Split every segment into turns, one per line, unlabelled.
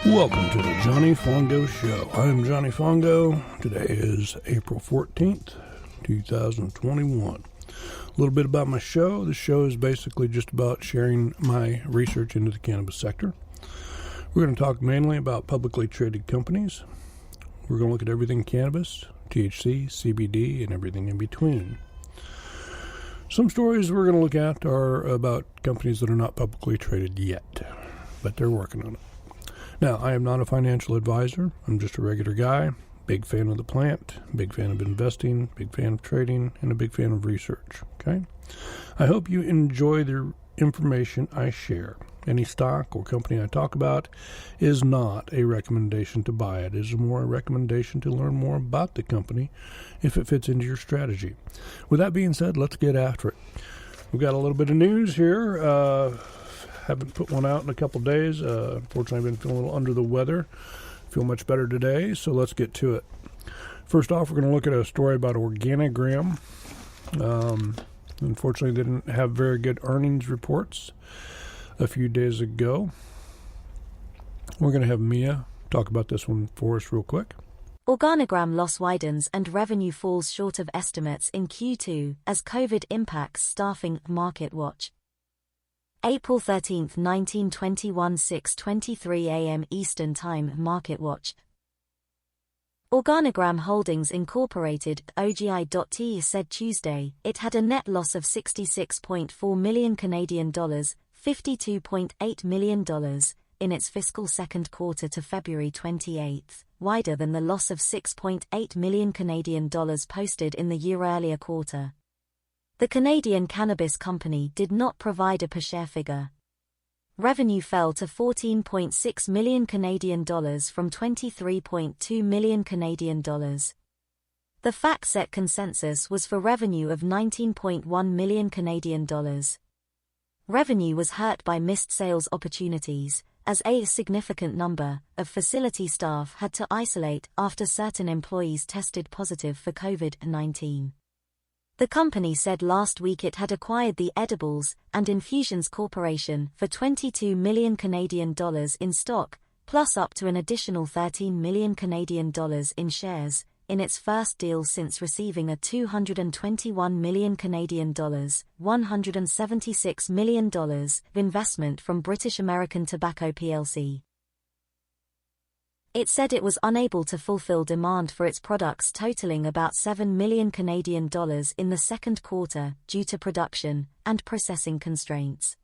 Welcome to the Johnny Fongo Show. I'm Johnny Fongo. Today is April 14th, 2021. A little bit about my show. The show is basically just about sharing my research into the cannabis sector. We're going to talk mainly about publicly traded companies. We're going to look at everything cannabis, THC, CBD, and everything in between. Some stories we're going to look at are about companies that are not publicly traded yet, but they're working on it. Now, I am not a financial advisor. I'm just a regular guy, big fan of the plant, big fan of investing, big fan of trading, and a big fan of research, okay? I hope you enjoy the information I share. Any stock or company I talk about is not a recommendation to buy it. It is more a recommendation to learn more about the company if it fits into your strategy. With that being said, let's get after it. We've got a little bit of news here. Haven't put one out in a couple days. Unfortunately, I've been feeling a little under the weather. Feel much better today, so let's get to it. First off, we're going to look at a story about Organigram. Unfortunately, they didn't have very good earnings reports a few days ago. We're going to have Mia talk about this one for us real quick.
Organigram loss widens and revenue falls short of estimates in Q2 as COVID impacts staffing, Market Watch. April 13, 1921, 6:23 a.m. Eastern Time, Market Watch. Organigram Holdings Incorporated, OGI.T, said Tuesday it had a net loss of $66.4 million Canadian dollars, $52.8 million, in its fiscal second quarter to February 28, wider than the loss of $6.8 million Canadian dollars posted in the year earlier quarter. The Canadian cannabis company did not provide a per-share figure. Revenue fell to $14.6 million Canadian dollars from $23.2 million Canadian dollars. The FactSet consensus was for revenue of $19.1 million Canadian dollars. Revenue was hurt by missed sales opportunities, as a significant number of facility staff had to isolate after certain employees tested positive for COVID-19. The company said last week it had acquired the Edibles and Infusions Corporation for $22 million Canadian dollars in stock, plus up to an additional $13 million Canadian dollars in shares, in its first deal since receiving a $221 million Canadian dollars, $176 million investment from British American Tobacco plc. It said it was unable to fulfill demand for its products totaling about $7 million Canadian dollars in the second quarter due to production and processing constraints.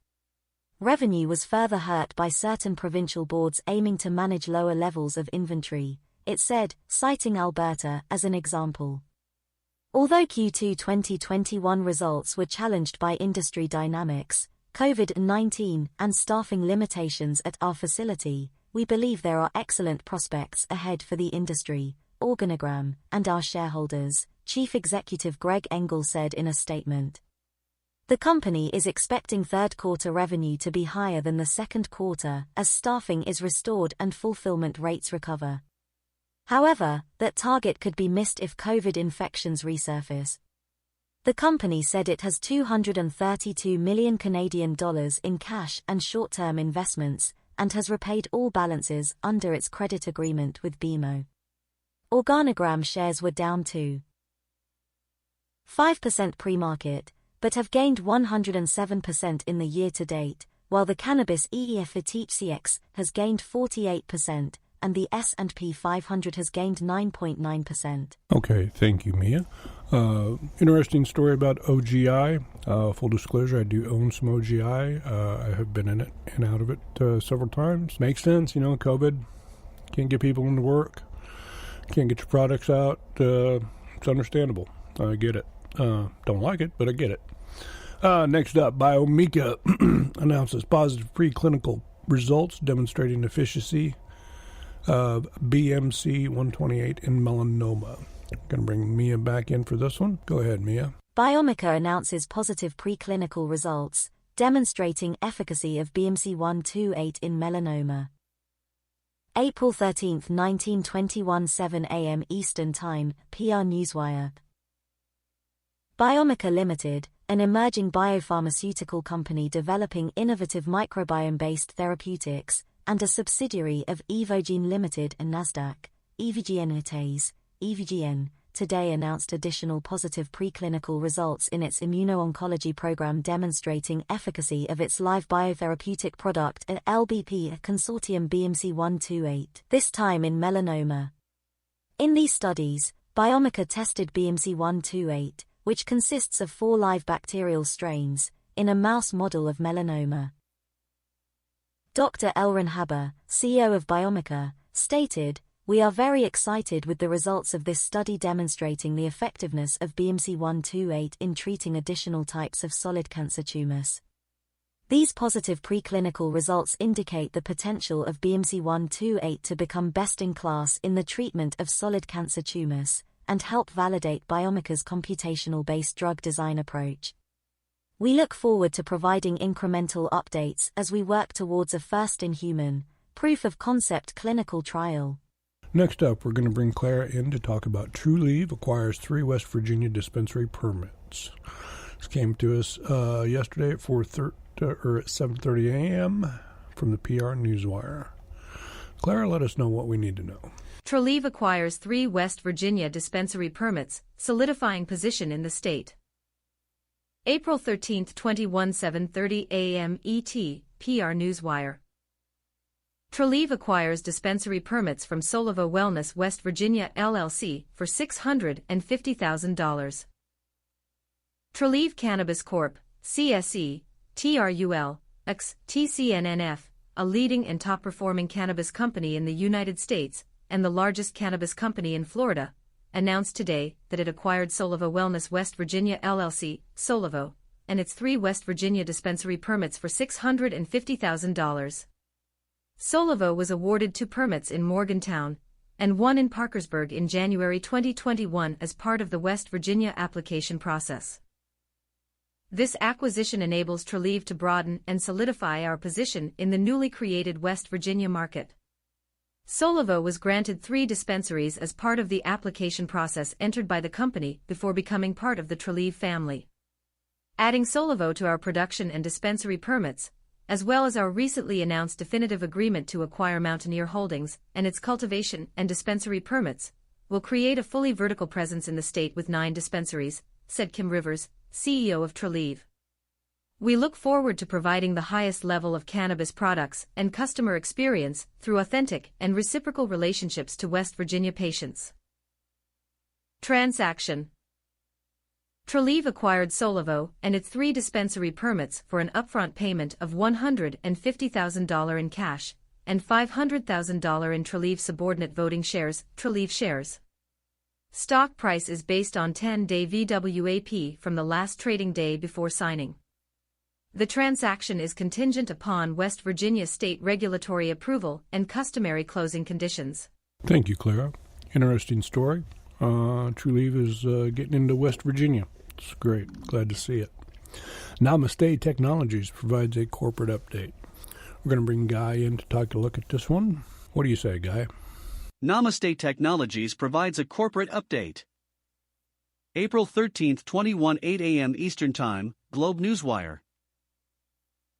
Revenue was further hurt by certain provincial boards aiming to manage lower levels of inventory, it said, citing Alberta as an example. Although Q2 2021 results were challenged by industry dynamics, COVID-19, and staffing limitations at our facility, we believe there are excellent prospects ahead for the industry, Organigram, and our shareholders, Chief Executive Greg Engel said in a statement. The company is expecting third quarter revenue to be higher than the second quarter as staffing is restored and fulfillment rates recover. However, that target could be missed if COVID infections resurface. The company said it has $232 million Canadian dollars in cash and short-term investments, and has repaid all balances under its credit agreement with BMO. Organigram shares were down to 5% pre-market, but have gained 107% in the year-to-date, while the Cannabis EEF has gained 48%, and the S&P 500 has gained 9.9%.
Okay, thank you, Mia. Interesting story about OGI. Full disclosure, I do own some OGI. I have been in it and out of it several times. Makes sense, COVID. Can't get people into work. Can't get your products out. It's understandable. I get it. Don't like it, but I get it. Next up, Biomica announces positive preclinical results demonstrating efficacy of BMC 128 in melanoma. I'm going to bring Mia back in for this one. Go ahead, Mia.
Biomica announces positive preclinical results, demonstrating efficacy of BMC 128 in melanoma. April 13, 1921, 7 a.m. Eastern Time, PR Newswire. Biomica Limited, an emerging biopharmaceutical company developing innovative microbiome-based therapeutics, and a subsidiary of Evogene Limited and Nasdaq, Evogene, today announced additional positive preclinical results in its immuno-oncology program demonstrating efficacy of its live biotherapeutic product at LBP Consortium BMC128, this time in melanoma. In these studies, Biomica tested BMC128, which consists of 4 live bacterial strains, in a mouse model of melanoma. Dr. Elron Haber, CEO of Biomica, stated, "We are very excited with the results of this study demonstrating the effectiveness of BMC128 in treating additional types of solid cancer tumors. These positive preclinical results indicate the potential of BMC128 to become best-in-class in the treatment of solid cancer tumors, and help validate Biomica's computational-based drug design approach. We look forward to providing incremental updates as we work towards a first-in-human, proof-of-concept clinical trial."
Next up, we're going to bring Clara in to talk about Trulieve acquires 3 West Virginia dispensary permits. This came to us yesterday at 7:30 a.m. from the PR Newswire. Clara, let us know what we need to know.
Trulieve acquires 3 West Virginia dispensary permits, solidifying position in the state. April 13, 21, 7:30 a.m. ET, PR Newswire. Trulieve acquires dispensary permits from Solivo Wellness West Virginia LLC for $650,000. Trulieve Cannabis Corp., CSE, TRUL, X, TCNNF, a leading and top-performing cannabis company in the United States, and the largest cannabis company in Florida, announced today that it acquired Solivo Wellness West Virginia LLC, Solivo, and its 3 West Virginia dispensary permits for $650,000. Solivo was awarded 2 permits in Morgantown, and 1 in Parkersburg in January 2021 as part of the West Virginia application process. This acquisition enables Trulieve to broaden and solidify our position in the newly created West Virginia market. Solivo was granted 3 dispensaries as part of the application process entered by the company before becoming part of the Trulieve family. Adding Solivo to our production and dispensary permits, as well as our recently announced definitive agreement to acquire Mountaineer Holdings and its cultivation and dispensary permits, will create a fully vertical presence in the state with 9 dispensaries, said Kim Rivers, CEO of Trulieve. We look forward to providing the highest level of cannabis products and customer experience through authentic and reciprocal relationships to West Virginia patients. Transaction. Trulieve acquired Solivo and its 3 dispensary permits for an upfront payment of $150,000 in cash and $500,000 in Trulieve subordinate voting shares, Trulieve shares. Stock price is based on 10-day VWAP from the last trading day before signing. The transaction is contingent upon West Virginia state regulatory approval and customary closing conditions.
Thank you, Clara. Interesting story. Trulieve is getting into West Virginia. It's great. Glad to see it. Namaste Technologies provides a corporate update. We're going to bring Guy in to take a look at this one. What do you say, Guy?
Namaste Technologies provides a corporate update. April 13, 8 a.m. Eastern Time, Globe Newswire.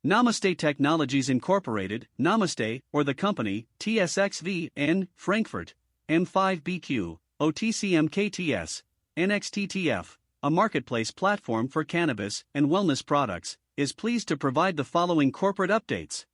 Namaste Technologies Incorporated, Namaste, or the company, TSXV, N, Frankfurt, M5BQ, OTCMKTS, NXTTF, a marketplace platform for cannabis and wellness products, is pleased to provide the following corporate updates.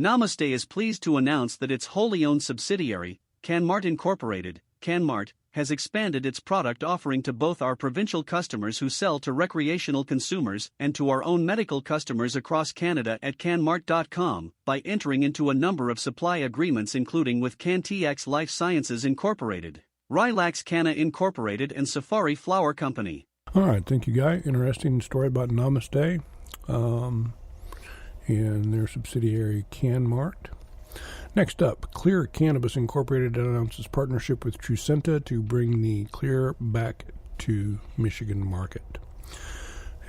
Namaste is pleased to announce that its wholly owned subsidiary, CanMart Incorporated, CanMart, has expanded its product offering to both our provincial customers who sell to recreational consumers and to our own medical customers across Canada at canmart.com by entering into a number of supply agreements including with CanTX Life Sciences Incorporated, Relax Canna Incorporated and Safari Flower Company.
All right, thank you, Guy. Interesting story about Namaste and their subsidiary CanMart. Next up, Clear Cannabis Incorporated announces partnership with Trucenta to bring the Clear back to Michigan market.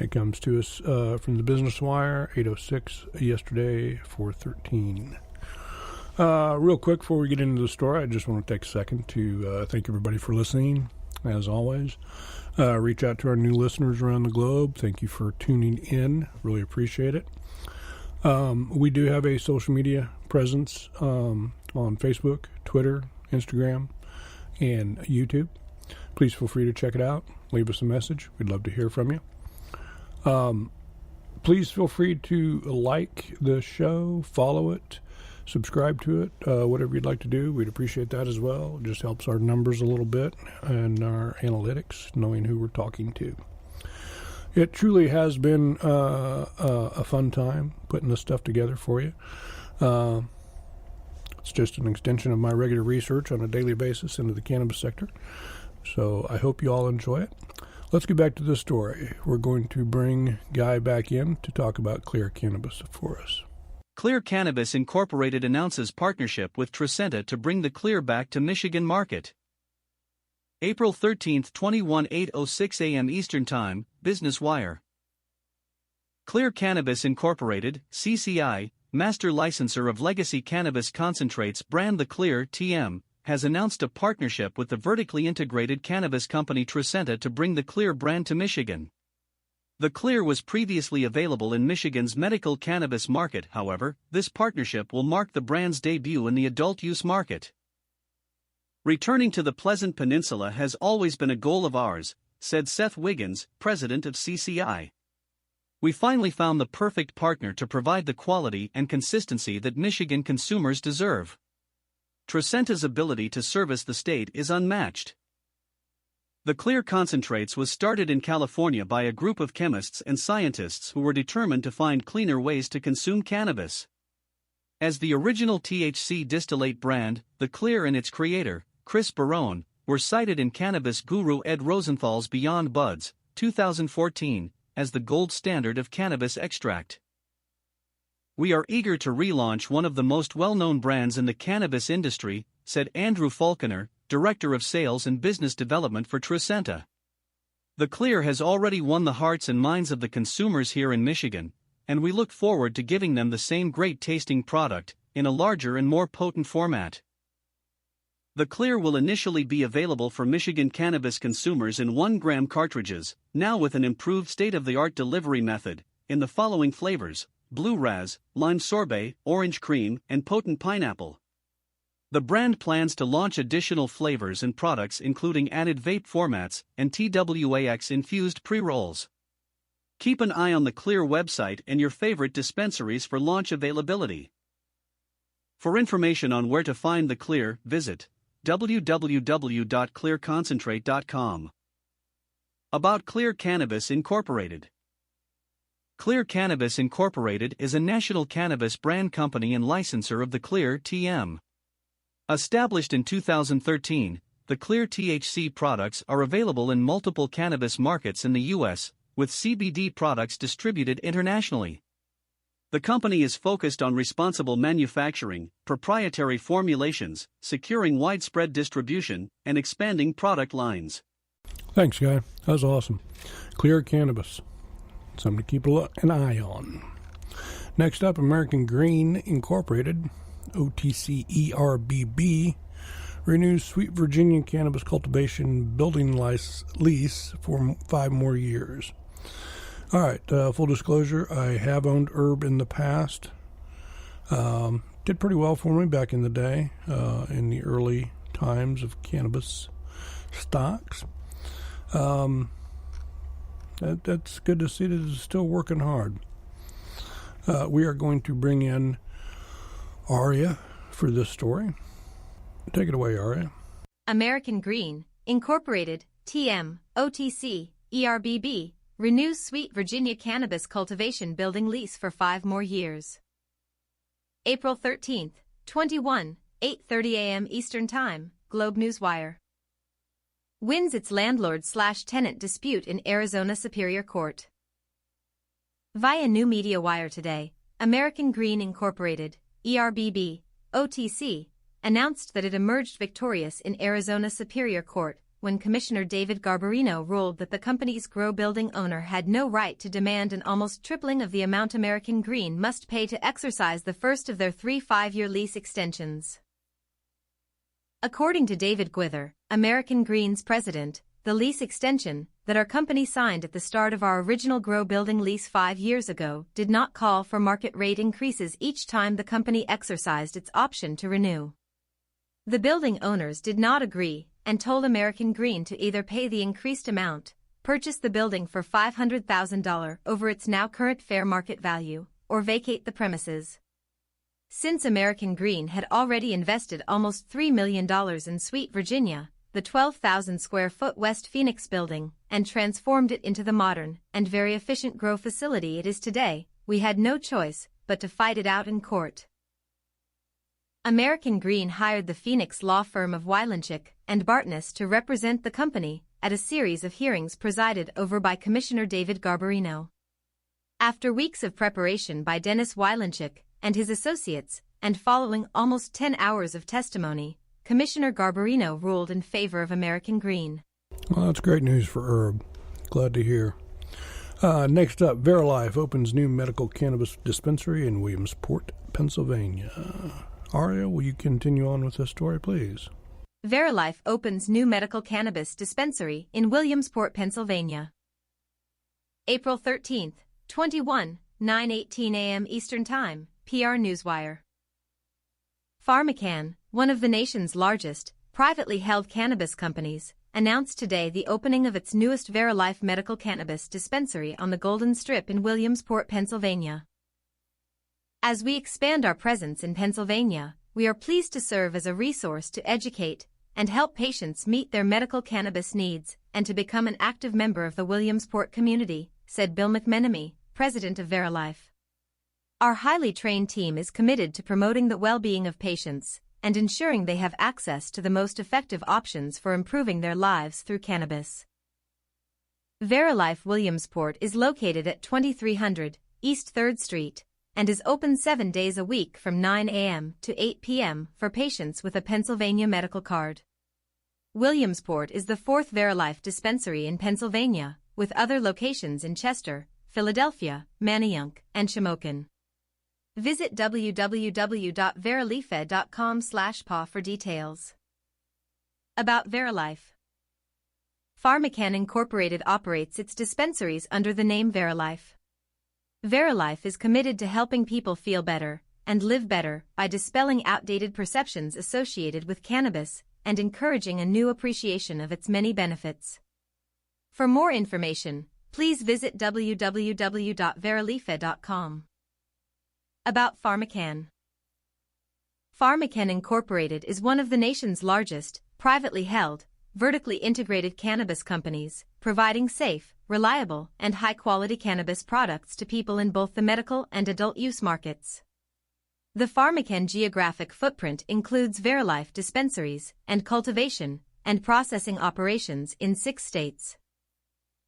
It comes to us from the Business Wire, 8:06 yesterday, 4:13. Real quick before we get into the story, I just want to take a second to thank everybody for listening, as always. Reach out to our new listeners around the globe. Thank you for tuning in. Really appreciate it. We do have a social media presence on Facebook, Twitter, Instagram, and YouTube. Please feel free to check it out. Leave us a message. We'd love to hear from you. Please feel free to like the show, follow it, subscribe to it, whatever you'd like to do. We'd appreciate that as well. It just helps our numbers a little bit and our analytics, knowing who we're talking to. It truly has been a fun time putting this stuff together for you. It's just an extension of my regular research on a daily basis into the cannabis sector. So I hope you all enjoy it. Let's get back to the story. We're going to bring Guy back in to talk about Clear Cannabis for us.
Clear Cannabis Incorporated announces partnership with Tracenta to bring the Clear back to Michigan market. April 13, 8:06 a.m. Eastern Time, Business Wire. Clear Cannabis Incorporated, CCI, master licensor of legacy cannabis concentrates brand The Clear TM, has announced a partnership with the vertically integrated cannabis company Tracenta to bring the Clear brand to Michigan. The Clear was previously available in Michigan's medical cannabis market. However, this partnership will mark the brand's debut in the adult use market. Returning to the Pleasant Peninsula has always been a goal of ours, said Seth Wiggins, president of CCI. We finally found the perfect partner to provide the quality and consistency that Michigan consumers deserve. Tracenta's ability to service the state is unmatched. The Clear Concentrates was started in California by a group of chemists and scientists who were determined to find cleaner ways to consume cannabis. As the original THC distillate brand, The Clear and its creator, Chris Barone, were cited in cannabis guru Ed Rosenthal's Beyond Buds, 2014, as the gold standard of cannabis extract. We are eager to relaunch one of the most well-known brands in the cannabis industry, said Andrew Falconer, Director of Sales and Business Development for Tracenta. The Clear has already won the hearts and minds of the consumers here in Michigan, and we look forward to giving them the same great-tasting product, in a larger and more potent format. The Clear will initially be available for Michigan cannabis consumers in 1-gram cartridges, now with an improved state-of-the-art delivery method, in the following flavors: Blue Raz, Lime Sorbet, Orange Cream, and Potent Pineapple. The brand plans to launch additional flavors and products including added vape formats and TWAX-infused pre-rolls. Keep an eye on the Clear website and your favorite dispensaries for launch availability. For information on where to find the Clear, visit www.clearconcentrate.com. About Clear Cannabis Incorporated. Clear Cannabis Incorporated is a national cannabis brand company and licensor of the Clear TM. Established in 2013, the Clear THC products are available in multiple cannabis markets in the U.S., with CBD products distributed internationally. The company is focused on responsible manufacturing, proprietary formulations, securing widespread distribution, and expanding product lines.
Thanks, Guy. That was awesome. Clear Cannabis. Something to keep an eye on. Next up, American Green Incorporated, OTC-ERBB, renews Sweet Virginia cannabis cultivation building lease for 5 more years. All right, full disclosure, I have owned herb in the past. Did pretty well for me back in the day, in the early times of cannabis stocks. That's good to see that it's still working hard. We are going to bring in Aria for this story. Take it away, Aria.
American Green Incorporated, TM, OTC, ERBB, renews Sweet Virginia cannabis cultivation building lease for 5 more years. April 13, 8:30 a.m. Eastern Time, Globe Newswire. Wins its landlord/tenant dispute in Arizona Superior Court. Via New Media Wire today, American Green Incorporated, ERBB, OTC, announced that it emerged victorious in Arizona Superior Court when Commissioner David Garbarino ruled that the company's grow building owner had no right to demand an almost tripling of the amount American Green must pay to exercise the first of their 3 5-year lease extensions. According to David Gwither, American Green's president, the lease extension that our company signed at the start of our original grow building lease 5 years ago did not call for market rate increases each time the company exercised its option to renew. The building owners did not agree and told American Green to either pay the increased amount, purchase the building for $500,000 over its now current fair market value, or vacate the premises. Since American Green had already invested almost $3 million in Sweet Virginia, the 12,000 square foot West Phoenix building, and transformed it into the modern and very efficient grow facility it is today, we had no choice but to fight it out in court. American Green hired the Phoenix law firm of Weilanchik and Bartness to represent the company at a series of hearings presided over by Commissioner David Garbarino. After weeks of preparation by Dennis Weilanchik and his associates, and following almost 10 hours of testimony, Commissioner Garbarino ruled in favor of American Green.
Well, that's great news for Herb. Glad to hear. Next up, Verilife opens new medical cannabis dispensary in Williamsport, Pennsylvania. Aria, will you continue on with this story, please?
Verilife opens new medical cannabis dispensary in Williamsport, Pennsylvania. April 13th, 9:18 a.m. Eastern Time, PR Newswire. PharmaCann, one of the nation's largest, privately held cannabis companies, announced today the opening of its newest Verilife medical cannabis dispensary on the Golden Strip in Williamsport, Pennsylvania. As we expand our presence in Pennsylvania, we are pleased to serve as a resource to educate and help patients meet their medical cannabis needs and to become an active member of the Williamsport community, said Bill McMenemy, president of Verilife. Our highly trained team is committed to promoting the well-being of patients and ensuring they have access to the most effective options for improving their lives through cannabis. Verilife Williamsport is located at 2300 East 3rd Street and is open 7 days a week from 9 a.m. to 8 p.m. for patients with a Pennsylvania medical card. Williamsport is the fourth Verilife dispensary in Pennsylvania, with other locations in Chester, Philadelphia, Manayunk, and Shamokin. Visit www.verilife.com/pa for details. About Verilife. PharmaCann Incorporated operates its dispensaries under the name Verilife. Verilife is committed to helping people feel better and live better by dispelling outdated perceptions associated with cannabis and encouraging a new appreciation of its many benefits. For more information, please visit www.verilife.com. About PharmaCann. PharmaCann Incorporated is one of the nation's largest, privately held, vertically integrated cannabis companies, providing safe, reliable, and high-quality cannabis products to people in both the medical and adult use markets. The PharmaCann geographic footprint includes Verilife dispensaries and cultivation and processing operations in 6 states.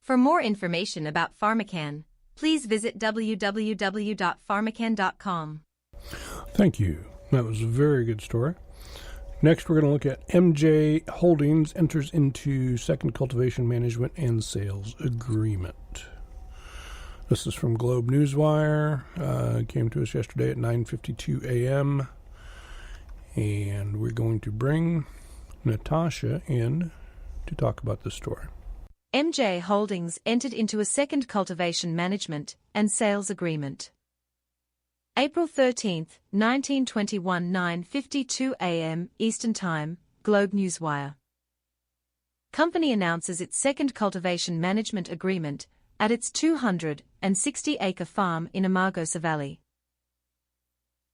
For more information about PharmaCann, please visit www.pharmacann.com.
Thank you. That was a very good story. Next, we're going to look at MJ Holdings enters into second cultivation management and sales agreement. This is from Globe Newswire. It came to us yesterday at 9:52 a.m. And we're going to bring Natasha in to talk about this story.
MJ Holdings entered into a second cultivation management and sales agreement. April 13, 1921, 9:52 a.m. Eastern Time, Globe Newswire. Company announces its second cultivation management agreement at its 260-acre farm in Amargosa Valley.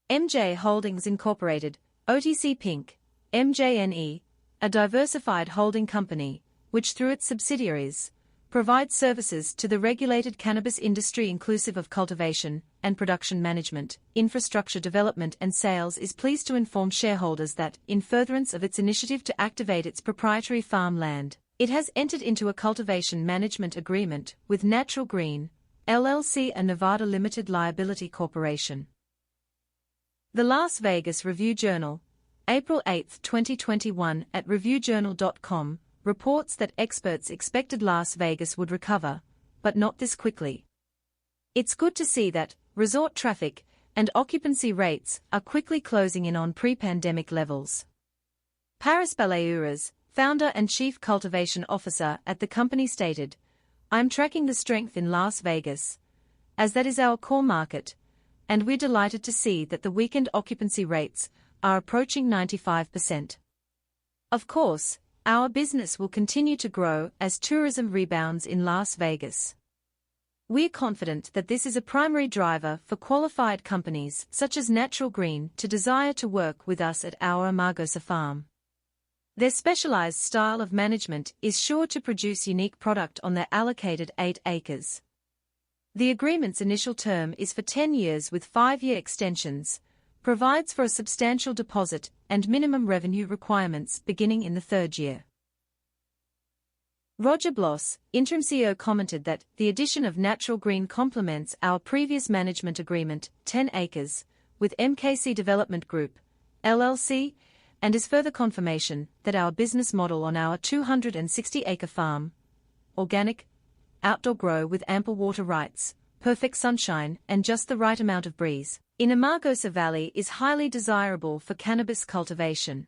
MJ Holdings Incorporated, OTC Pink, MJNE, a diversified holding company, which through its subsidiaries, provides services to the regulated cannabis industry inclusive of cultivation and production management, infrastructure development and sales, is pleased to inform shareholders that, in furtherance of its initiative to activate its proprietary farmland, it has entered into a cultivation management agreement with Natural Green, LLC, a Nevada Limited Liability Corporation. The Las Vegas Review-Journal, April 8, 2021, at reviewjournal.com, reports that experts expected Las Vegas would recover, but not this quickly. It's good to see that resort traffic and occupancy rates are quickly closing in on pre-pandemic levels. Paris Baleares, founder and chief cultivation officer at the company stated, "I'm tracking the strength in Las Vegas, as that is our core market, and we're delighted to see that the weekend occupancy rates are approaching 95%. Of course, our business will continue to grow as tourism rebounds in Las Vegas. We're confident that this is a primary driver for qualified companies such as Natural Green to desire to work with us at our Amargosa farm. Their specialized style of management is sure to produce unique product on their allocated 8 acres. The agreement's initial term is for 10 years with 5-year extensions, provides for a substantial deposit and minimum revenue requirements beginning in the 3rd year." Roger Bloss, interim CEO, commented that the addition of Natural Green complements our previous management agreement, 10 acres, with MKC Development Group, LLC, and is further confirmation that our business model on our 260-acre farm, organic, outdoor grow with ample water rights, perfect sunshine and just the right amount of breeze, in Amargosa Valley is highly desirable for cannabis cultivation.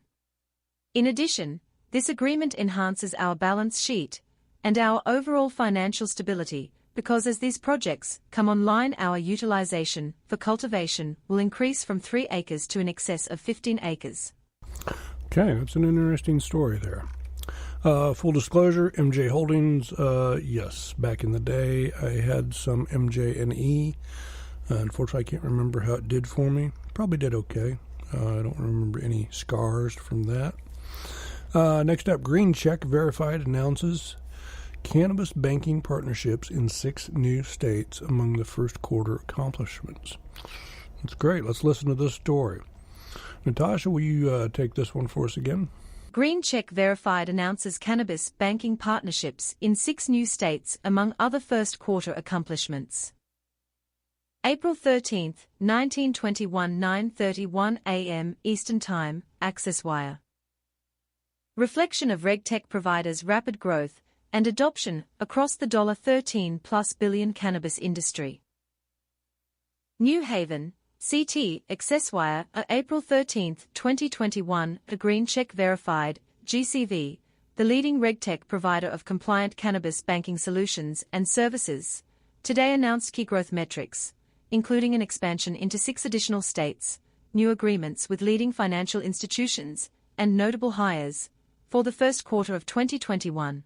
In addition, this agreement enhances our balance sheet and our overall financial stability, because as these projects come online, our utilization for cultivation will increase from 3 acres to in excess of 15 acres.
Okay, that's an interesting story there. Full disclosure, MJ Holdings, yes, back in the day I had some MJNE. Unfortunately, I can't remember how it did for me. Probably did okay. I don't remember any scars from that. Next up, Green Check Verified announces cannabis banking partnerships in 6 new states among the first quarter accomplishments. That's great. Let's listen to this story. Natasha, will you take this one for us again?
Green Check Verified announces cannabis banking partnerships in 6 new states among other first quarter accomplishments. April 13, 1921, 9:31 a.m. Eastern Time, Access Wire. Reflection of RegTech providers' rapid growth and adoption across the $13+ billion cannabis industry. New Haven, CT, Accesswire, April 13, 2021, a Green Check Verified, GCV, the leading RegTech provider of compliant cannabis banking solutions and services, today announced key growth metrics, including an expansion into 6 additional states, new agreements with leading financial institutions, and notable hires for the first quarter of 2021.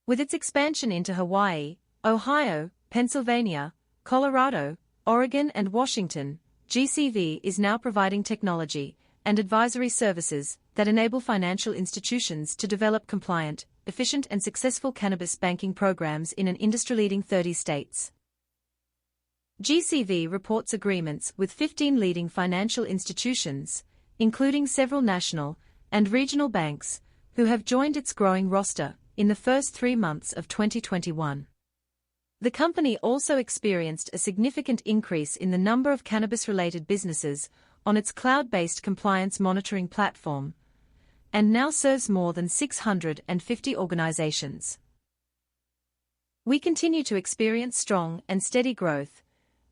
With its expansion into Hawaii, Ohio, Pennsylvania, Colorado, Oregon and Washington, GCV is now providing technology and advisory services that enable financial institutions to develop compliant, efficient and successful cannabis banking programs in an industry-leading 30 states. GCV reports agreements with 15 leading financial institutions, including several national and regional banks, who have joined its growing roster in the first 3 months of 2021. The company also experienced a significant increase in the number of cannabis-related businesses on its cloud-based compliance monitoring platform, and now serves more than 650 organizations. We continue to experience strong and steady growth,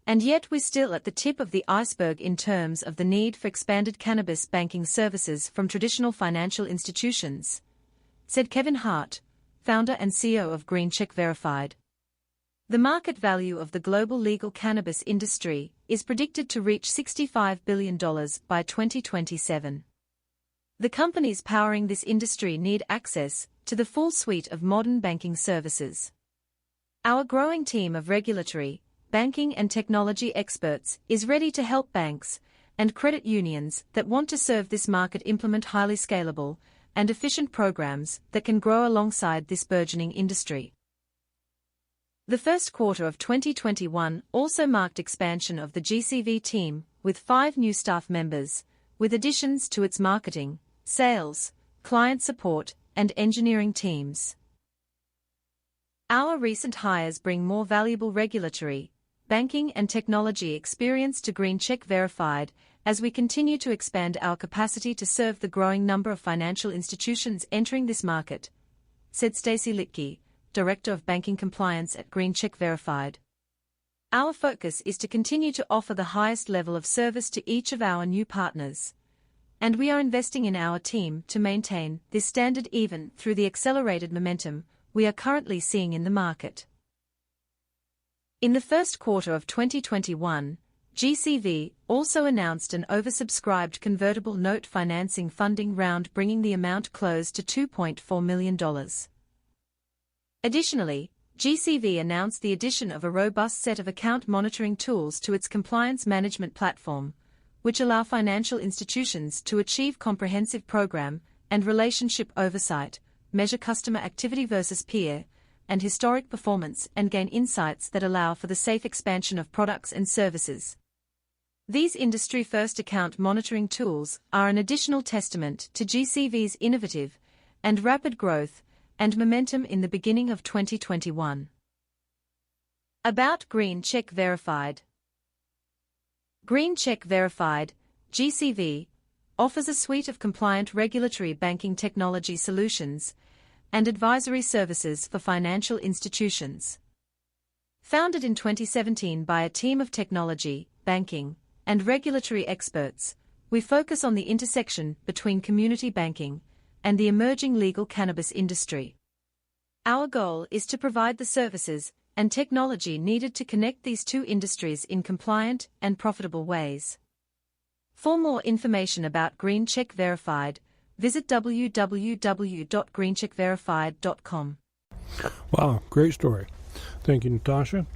and yet we're still at the tip of the iceberg in terms of the need for expanded cannabis banking services from traditional financial institutions, said Kevin Hart, founder and CEO of Green Check Verified. The market value of the global legal cannabis industry is predicted to reach $65 billion by 2027. The companies powering this industry need access to the full suite of modern banking services. Our growing team of regulatory, banking and technology experts is ready to help banks and credit unions that want to serve this market implement highly scalable and efficient programs that can grow alongside this burgeoning industry. The first quarter of 2021 also marked expansion of the GCV team with 5 new staff members, with additions to its marketing, sales, client support, and engineering teams. Our recent hires bring more valuable regulatory, banking and technology experience to Green Check Verified as we continue to expand our capacity to serve the growing number of financial institutions entering this market, said Stacy Litke, Director of Banking Compliance at Green Check Verified. Our focus is to continue to offer the highest level of service to each of our new partners, and we are investing in our team to maintain this standard even through the accelerated momentum we are currently seeing in the market. In the first quarter of 2021, GCV also announced an oversubscribed convertible note financing funding round, bringing the amount closed to $2.4 million. Additionally, GCV announced the addition of a robust set of account monitoring tools to its compliance management platform, which allow financial institutions to achieve comprehensive program and relationship oversight, measure customer activity versus peer and historic performance, and gain insights that allow for the safe expansion of products and services. These industry-first account monitoring tools are an additional testament to GCV's innovative and rapid growth and momentum in the beginning of 2021. About Green Check Verified. Green Check Verified, GCV, offers a suite of compliant regulatory banking technology solutions and advisory services for financial institutions. Founded in 2017 by a team of technology, banking, and regulatory experts, we focus on the intersection between community banking and the emerging legal cannabis industry. Our goal is to provide the services and technology needed to connect these two industries in compliant and profitable ways. For more information about Green Check Verified, visit www.greencheckverified.com.
Wow, great story. Thank you, Natasha.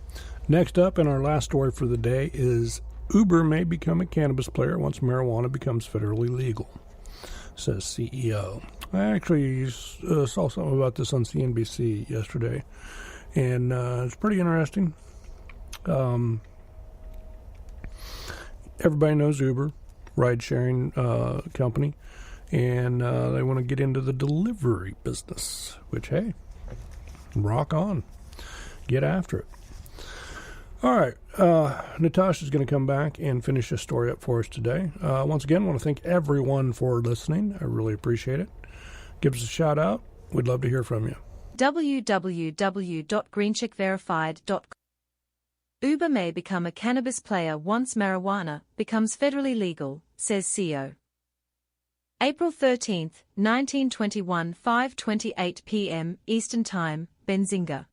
Next up, and our last story for the day, is Uber may become a cannabis player once marijuana becomes federally legal, says CEO. I actually saw something about this on CNBC yesterday, and it's pretty interesting. Everybody knows Uber, ride-sharing company, and they want to get into the delivery business, which, hey, rock on. Get after it. All right, Natasha's going to come back and finish this story up for us today. Once again, I want to thank everyone for listening. I really appreciate it. Give us a shout out. We'd love to hear from you.
www.greencheckverified.com. Uber may become a cannabis player once marijuana becomes federally legal, says CEO. April 13, 1921, 5:28 p.m. Eastern Time, Benzinga.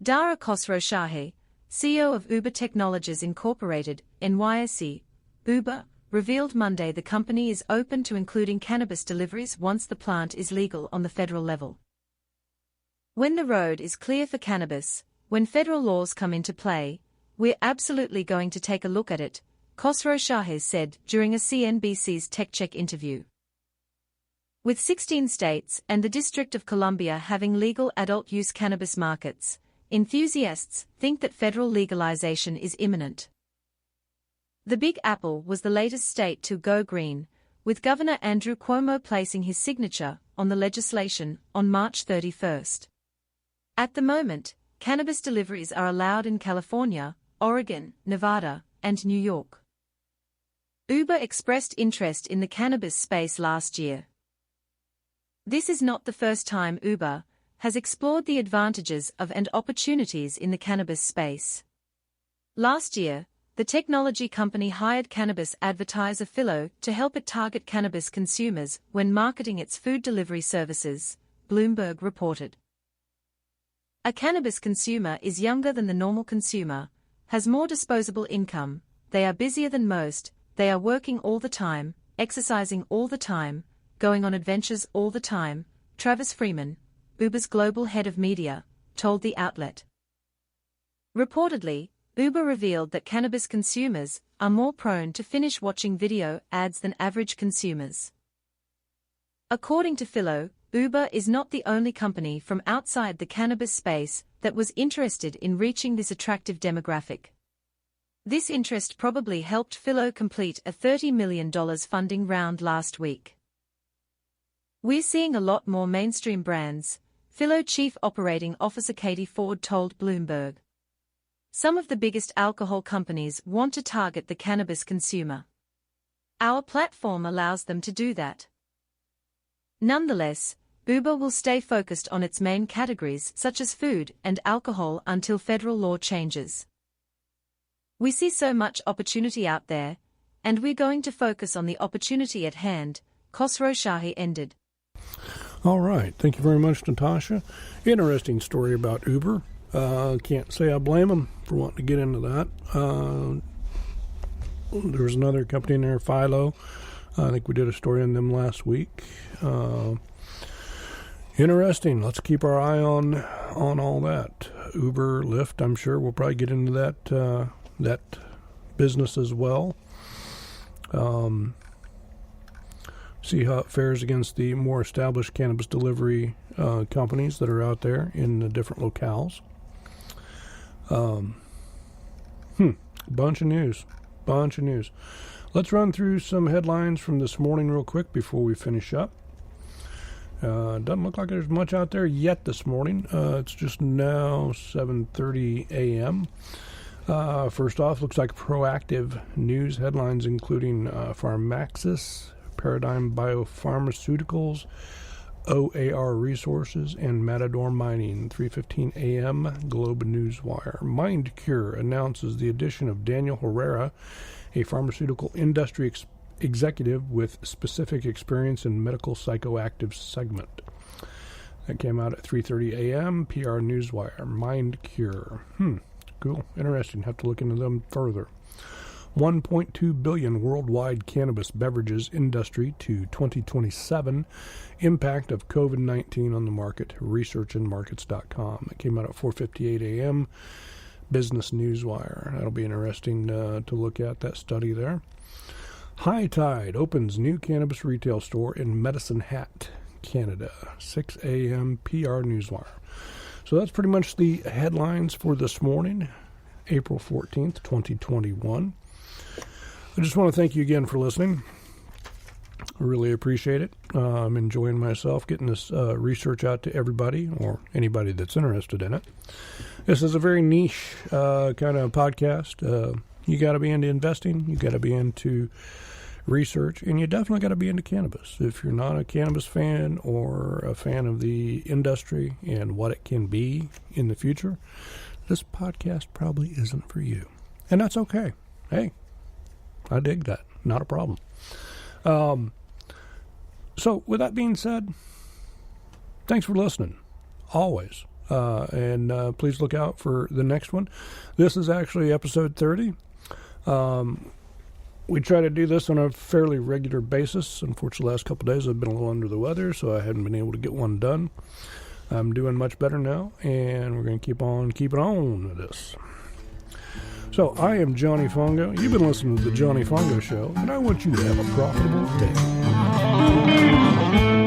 Dara Khosrowshahi, CEO of Uber Technologies Incorporated, NYSE, Uber, revealed Monday the company is open to including cannabis deliveries once the plant is legal on the federal level. When the road is clear for cannabis, when federal laws come into play, we're absolutely going to take a look at it, Khosrowshahi said during a CNBC's Tech Check interview. With 16 states and the District of Columbia having legal adult-use cannabis markets, enthusiasts think that federal legalization is imminent. The Big Apple was the latest state to go green, with Governor Andrew Cuomo placing his signature on the legislation on March 31st. At the moment, cannabis deliveries are allowed in California, Oregon, Nevada, and New York. Uber expressed interest in the cannabis space last year. This is not the first time Uber has explored the advantages of and opportunities in the cannabis space. Last year, the technology company hired cannabis advertiser Philo to help it target cannabis consumers when marketing its food delivery services, Bloomberg reported. A cannabis consumer is younger than the normal consumer, has more disposable income, they are busier than most, they are working all the time, exercising all the time, going on adventures all the time, Travis Freeman, Uber's global head of media, told the outlet. Reportedly, Uber revealed that cannabis consumers are more prone to finish watching video ads than average consumers. According to Philo, Uber is not the only company from outside the cannabis space that was interested in reaching this attractive demographic. This interest probably helped Philo complete a $30 million funding round last week. We're seeing a lot more mainstream brands, Philo Chief Operating Officer Katie Ford told Bloomberg. Some of the biggest alcohol companies want to target the cannabis consumer. Our platform allows them to do that. Nonetheless, Uber will stay focused on its main categories such as food and alcohol until federal law changes. We see so much opportunity out there, and we're going to focus on the opportunity at hand, Khosrow Shahi ended.
All right. Thank you very much, Natasha. Interesting story about Uber. Can't say I blame them for wanting to get into that. There's another company in there, Philo. I think we did a story on them last week. Interesting. Let's keep our eye on all that. Uber, Lyft, I'm sure we'll probably get into that business as well. See how it fares against the more established cannabis delivery companies that are out there in the different locales. Bunch of news. Let's run through some headlines from this morning real quick before we finish up. Doesn't look like there's much out there yet this morning. It's just now 7:30 a.m. First off, looks like proactive news headlines including Pharmaxis, Paradigm Biopharmaceuticals, OAR Resources, and Matador Mining. 3:15 a.m. Globe Newswire. MindCure announces the addition of Daniel Herrera, a pharmaceutical industry executive with specific experience in medical psychoactive segment. That came out at 3:30 a.m. PR Newswire. MindCure. Cool. Interesting. Have to look into them further. 1.2 billion worldwide cannabis beverages industry to 2027. Impact of COVID-19 on the market. Researchandmarkets.com. It came out at 4:58 a.m. Business Newswire. That'll be interesting to look at that study there. High Tide opens new cannabis retail store in Medicine Hat, Canada. 6 a.m. PR Newswire. So that's pretty much the headlines for this morning, April 14th, 2021. I just want to thank you again for listening. I really appreciate it. I'm enjoying myself getting this research out to everybody or anybody that's interested in it. This is a very niche kind of podcast. You got to be into investing. You got to be into research, and you definitely got to be into cannabis. If you're not a cannabis fan or a fan of the industry and what it can be in the future, this podcast probably isn't for you. And that's okay. Hey, I dig that. Not a problem. So with that being said, thanks for listening. Always. And please look out for the next one. This is actually episode 30. We try to do this on a fairly regular basis. Unfortunately, the last couple of days I've been a little under the weather, so I haven't been able to get one done. I'm doing much better now, and we're going to keep on keeping on with this. So, I am Johnny Fongo. You've been listening to The Johnny Fongo Show, and I want you to have a profitable day.